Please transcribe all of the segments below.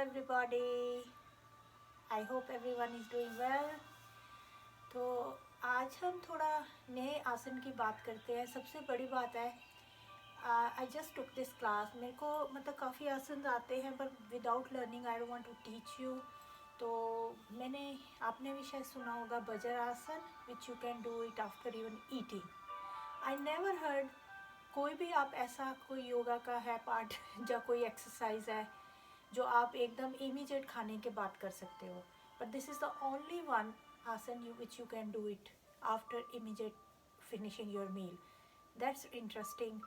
everybody. I hope everyone is doing well. तो आज हम थोड़ा नए आसन की बात करते हैं. सबसे बड़ी बात है I just took this class. मेरे को मतलब काफ़ी आसन आते हैं पर without learning I don't want to teach you. तो आपने भी शायद सुना होगा बजर आसन which you can do it after even eating. I never heard कोई भी आप ऐसा कोई योगा का है पार्ट या कोई एक्सरसाइज है जो आप एकदम इमीडिएट खाने के बाद कर सकते हो. But this is the only one asana which you can do it after immediate finishing your meal. That's interesting.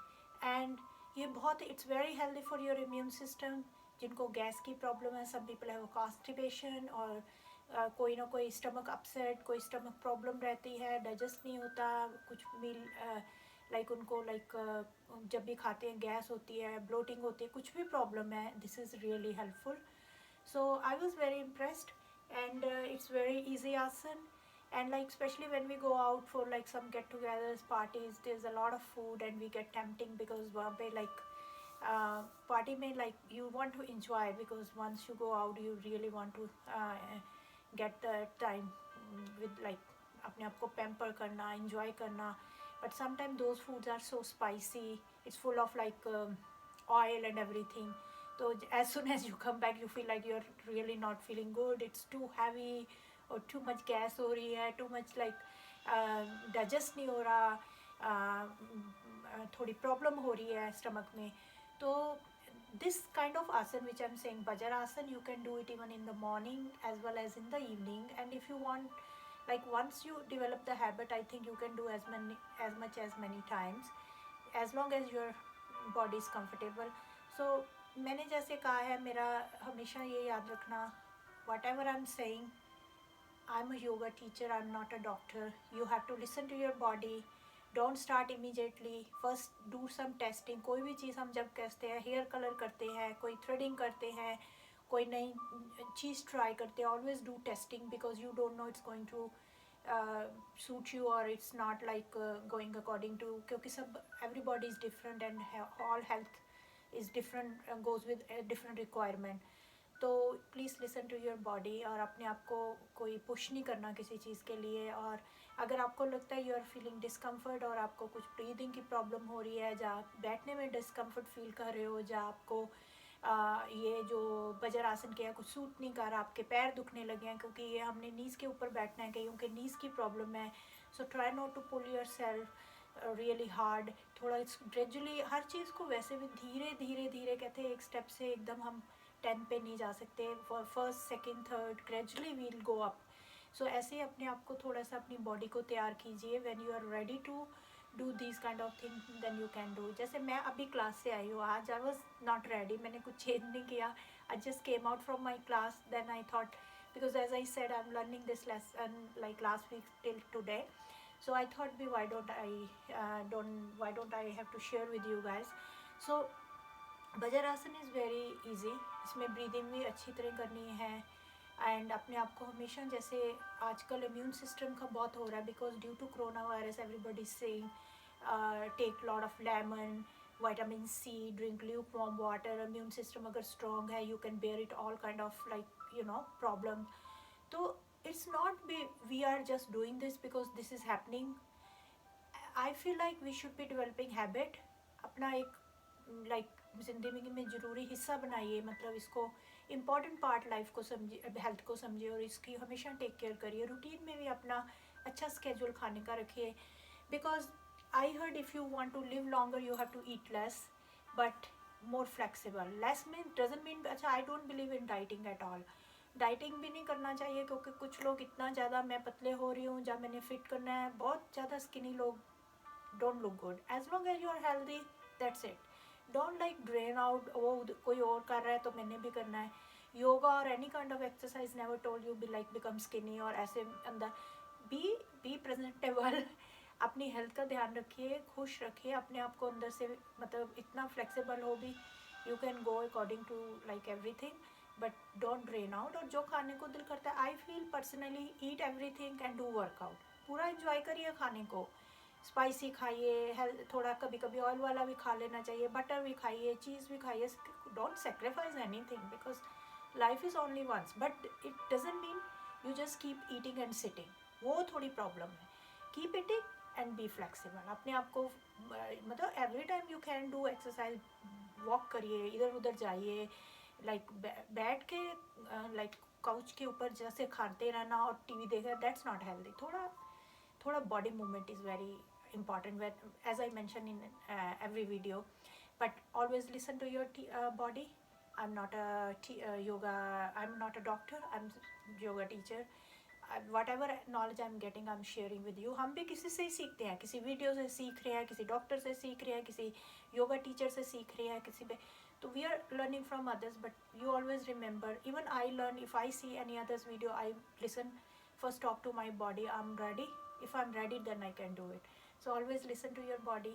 And ये बहुत it's very healthy for your immune system. जिनको गैस की प्रॉब्लम है, सम पीपल हैव कॉन्स्टिपेशन और कोई ना कोई स्टमक अपसेट, कोई स्टमक प्रॉब्लम रहती है, डाइजेस्ट नहीं होता कुछ मील उनको जब भी खाते हैं गैस होती है, ब्लोटिंग होती है, कुछ भी प्रॉब्लम है, this is really helpful. So I was very impressed and it's very easy asan. And especially when we go out for some get togethers parties, there's a lot of food and we get tempting because wahan pe party mein you want to enjoy because once you go out you really want to get the time with अपने आप को pamper करना, enjoy करना. But sometimes those foods are so spicy, it's full of oil and everything. So as soon as you come back you feel like you're really not feeling good, it's too heavy or too much gas हो रही है, too much digest नहीं हो रहा, थोड़ी problem हो रही है stomach में. तो this kind of asan which I'm saying Bhajar asan, you can do it even in the morning as well as in the evening. And if you want once you develop the habit, I think you can do as much as many times as long as your body is comfortable. So मैंने जैसे कहा है, मेरा हमेशा ये याद रखना, whatever I am saying, I am a yoga teacher, I am not a doctor. You have to listen to your body. Don't start immediately. First do some testing. कोई भी चीज़ हम जब कहते हैं, हेयर कलर करते हैं, कोई threading करते हैं, कोई नई चीज़ ट्राई करते हैं, always do testing because you don't know it's going to suit you or it's not going according to, क्योंकि सब everybody is different and all health is different, goes with a different requirement. तो please listen to your body और अपने आप को कोई push नहीं करना किसी चीज़ के लिए. और अगर आपको लगता है यू आर फीलिंग डिस्कम्फर्ट और आपको कुछ ब्रीदिंग की प्रॉब्लम हो रही है, जहाँ बैठने में डिस्कम्फर्ट फील कर रहे हो, जहाँ आपको ये जो बजर आसन किया कुछ सूट नहीं कर रहा, आपके पैर दुखने लगे हैं क्योंकि ये हमने नीज़ के ऊपर बैठना है, कईयों के नीज़ की प्रॉब्लम है. So try not to pull yourself really hard. थोड़ा ग्रेजुअली हर चीज़ को वैसे भी धीरे धीरे धीरे कहते हैं, एक स्टेप से एकदम हम 10 पे नहीं जा सकते. First second third gradually we'll go up. So ऐसे ही अपने आप को थोड़ा सा अपनी बॉडी को तैयार कीजिए. When you are ready to do this kind of thing then you can do. जैसे मैं अभी क्लास से आई हूँ, आज आई वॉज नॉट रेडी, मैंने कुछ चेंज नहीं किया. I just came out from my class. Then I thought because as I said I'm learning this lesson last week till today, so I thought why don't I have to share with you guys. So buzzer आसन is very easy. इसमें breathing भी अच्छी तरह करनी है and अपने आप को हमेशा, जैसे आजकल इम्यून सिस्टम का बहुत हो रहा है because due to corona virus everybody saying take lot of lemon, vitamin C, drink lukewarm water. Immune system अगर स्ट्रॉन्ग है you can bear it all kind of problem. तो it's not we are just doing this because this is happening. I feel like we should be developing habit. अपना एक ज़िंदगी में ज़रूरी हिस्सा बनाइए, मतलब इसको इम्पॉर्टेंट पार्ट लाइफ को समझिए, हेल्थ को समझिए और इसकी हमेशा टेक केयर करिए. रूटीन में भी अपना अच्छा स्केड्यूल खाने का रखिए because I heard if you want to live longer you have to eat less but more flexible. Less mean doesn't mean अच्छा I don't believe in dieting at all. Dieting भी नहीं करना चाहिए क्योंकि कुछ लोग इतना ज़्यादा मैं पतले हो रही हूँ, जब मैंने फिट करना है, बहुत ज़्यादा स्किनी लोग don't look good. As long as you are healthy that's it. Don't drain out, वो कोई और कर रहा है तो मैंने भी करना है. योगा और any kind of exercise never told you be become skinny और ऐसे अंदर बी प्रेजेंटेबल. अपनी हेल्थ का ध्यान रखिए, खुश रखिए अपने आप को अंदर से, मतलब इतना फ्लेक्सिबल हो भी you can go according to everything but don't drain out. और जो खाने को दिल करता है, I feel personally eat everything and do workout. पूरा एंजॉय करिए खाने को. स्पाइसी खाइए, हेल्थ थोड़ा कभी कभी ऑयल वाला भी खा लेना चाहिए, बटर भी खाइए, चीज़ भी खाइए. Don't sacrifice anything because life is only once, but it doesn't mean you just keep eating and sitting, वो थोड़ी प्रॉब्लम है. Keep eating and be flexible. अपने आप को मतलब every time you can do exercise, walk करिए, इधर उधर जाइए, लाइक बैठ के लाइक काउच के ऊपर जैसे खाते रहना और टीवी देखना, दैट्स नॉट हेल्दी. थोड़ा body movement is very important, as I mentioned in every video. But always listen to your body. I'm not a yoga, I'm not a doctor, I'm yoga teacher. Whatever knowledge I'm getting, I'm sharing with you. हम भी किसी से ही सीखते हैं, किसी video से सीख रहे हैं, किसी डॉक्टर से सीख रहे हैं, किसी योगा टीचर से सीख रहे हैं, किसी पे. तो we are learning from others, but you always remember, even I learn. If I see any others video, I listen first, talk to my body, I'm ready. If I'm ready, then I can do it. So always listen to your body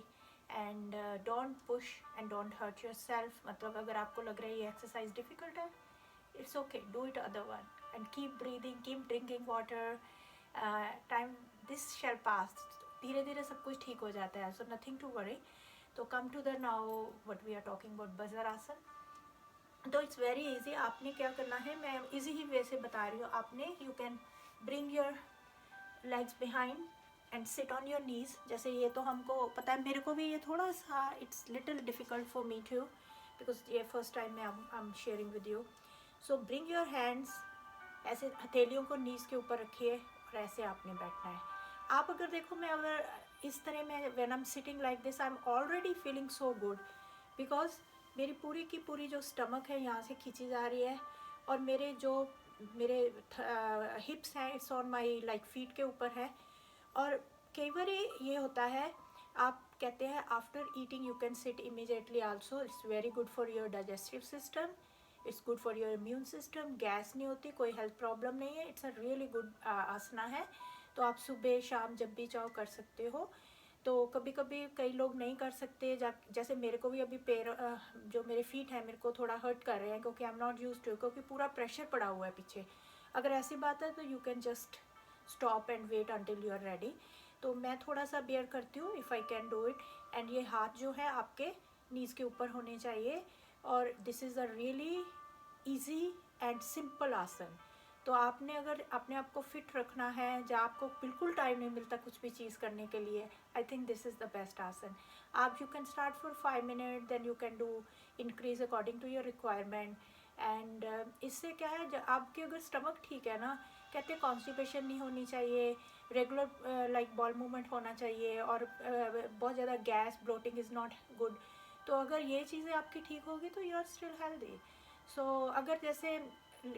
and don't push and don't hurt yourself. मतलब अगर आपको लग रहा है ये exercise difficult है, it's okay, do it other one and keep breathing, keep drinking water. Time, this shall pass. धीरे धीरे सब कुछ ठीक हो जाता है, so nothing to worry. तो come to the now what we are talking about, Bajrasana. तो इट्स वेरी इजी. आपने क्या करना है, मैं इजी ही वे से बता रही हूँ. आपने you can bring your legs behind and sit on your knees. जैसे ये तो हमको पता है, मेरे को भी ये थोड़ा सा it's little difficult for me too, because ये फर्स्ट टाइम मैं I am sharing with you. So bring your hands, ऐसे हथेलियों को नीज के ऊपर रखिए और ऐसे आपने बैठना है. आप अगर देखो, मैं अगर इस तरह मैं when I am sitting like this, I am already feeling so good, because मेरी पूरी की पूरी जो स्टमक है यहाँ से खींची जा रही है, और मेरे हिप्स हैं it's on my like feet के ऊपर है. और कई बार ये होता है, आप कहते हैं after eating you can sit immediately also. It's very good for your digestive system, it's good for your immune system. Gas नहीं होती, कोई हेल्थ प्रॉब्लम नहीं है. इट्स अ रियली गुड आसना है. तो आप सुबह शाम जब भी चाहो कर सकते हो. तो कभी कभी कई लोग नहीं कर सकते, जैसे मेरे को भी अभी पैर जो मेरे फीट हैं मेरे को थोड़ा हर्ट कर रहे हैं, क्योंकि I am not used to, क्योंकि पूरा प्रेशर पड़ा हुआ है पीछे. अगर ऐसी बात है तो you can just stop and wait until you are ready. तो मैं थोड़ा सा बेयर करती हूँ if I can do it. And ये हाथ जो है आपके नीज़ के ऊपर होने चाहिए. और this is a really easy and simple आसन. तो आपने अगर अपने आप को फिट रखना है, जहाँ आपको बिल्कुल टाइम नहीं मिलता कुछ भी चीज़ करने के लिए, I think this is the best asana. आप you can start for 5 minute, then you can do increase according to your requirement. And इससे क्या है, आपकी अगर स्टमक ठीक है ना, कहते हैं कॉन्स्टिपेशन नहीं होनी चाहिए, रेगुलर लाइक बॉल मूवमेंट होना चाहिए, और बहुत ज़्यादा gas bloating is not good. तो अगर ये चीज़ें आपकी ठीक होगी तो you are still healthy. So अगर जैसे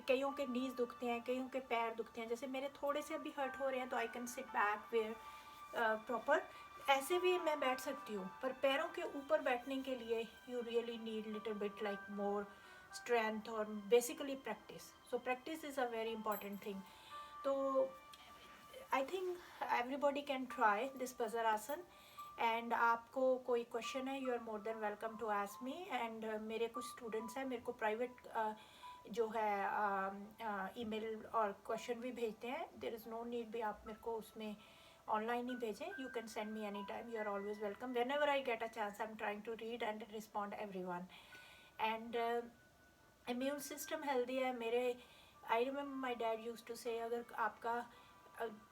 कईयों के नीज दुखते हैं, कईयों के पैर दुखते हैं, जैसे मेरे थोड़े से अभी हर्ट हो रहे हैं, तो I can sit back where proper. ऐसे भी मैं बैठ सकती हूँ, पर पैरों के ऊपर बैठने के लिए you really need little bit like more strength और basically practice. So practice is a very important thing. तो I think everybody can try this vajrasana. And आपको कोई क्वेश्चन है, you are more than welcome to ask me. And मेरे कुछ students हैं, मेरे को प्राइवेट जो है ईमेल और क्वेश्चन भी भेजते हैं. देयर इज़ नो नीड भी आप मेरे को उसमें ऑनलाइन ही भेजें. You can send me any time, you are always welcome. Whenever I get a chance I am trying to read and respond everyone. And immune system healthy है मेरे. I remember my dad use to say, अगर आपका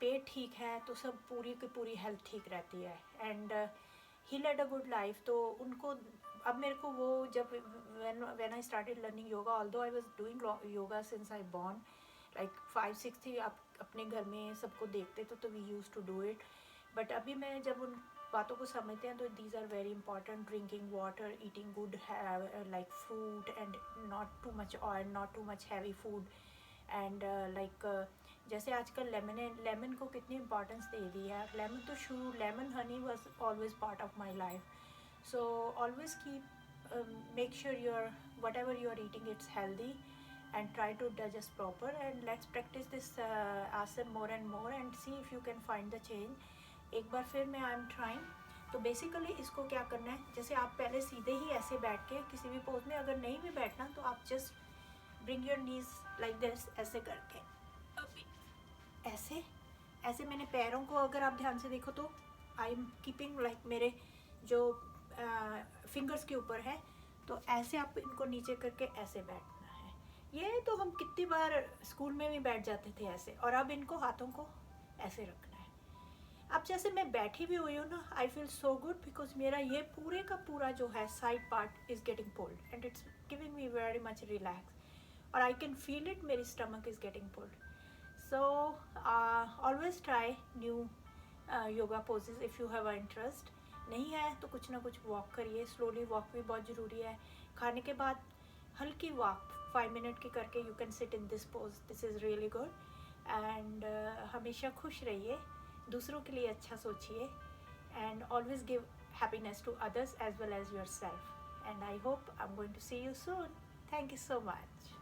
पेट ठीक है तो सब पूरी की पूरी हेल्थ ठीक रहती है. And he led a good life. तो उनको अब मेरे को वो जब when I started learning yoga, although I was doing yoga since I born, like 5-6 थी, आप अपने घर में सबको देखते तो we used to do it. But अभी मैं जब उन बातों को समझते हैं तो these are very important. Drinking water, eating good like fruit and not too much oil, not too much heavy food. And like जैसे आजकल लेमन को कितनी इम्पोर्टेंस दे दी है. लेमन तो शुरू, lemon honey was always part of my life. So always keep make sure your whatever you are eating it's healthy and try to digest proper. And let's practice this asan more and more and see if you can find the change. एक बार फिर मैं I am trying. तो basically इसको क्या करना है, जैसे आप पहले सीधे ही ऐसे बैठ के किसी भी पोज में, अगर नहीं भी बैठना तो आप just bring your knees like this, ऐसे करके ऐसे मैंने पैरों को अगर आप ध्यान से देखो तो आई एम कीपिंग लाइक मेरे जो फिंगर्स के ऊपर है, तो ऐसे आप इनको नीचे करके ऐसे बैठना है. ये तो हम कितनी बार स्कूल में भी बैठ जाते थे ऐसे, और अब इनको हाथों को ऐसे रखना है। अब जैसे मैं बैठी भी हुई हूँ ना, I feel so good because मेरा ये पूरे का पूरा जो है side part is getting pulled and it's giving me very much relax, और आई कैन फील इट, मेरी stomach is getting pulled. So always try new yoga poses if you have a interest. नहीं है तो कुछ ना कुछ walk करिए, slowly walk भी बहुत ज़रूरी है। खाने के बाद हल्की वॉक 5 मिनट की करके you can sit in this pose, this is really good. And हमेशा खुश रहिए, दूसरों के लिए अच्छा सोचिए, and always give happiness to others as well as yourself. And I hope I'm going to see you soon. Thank you so much.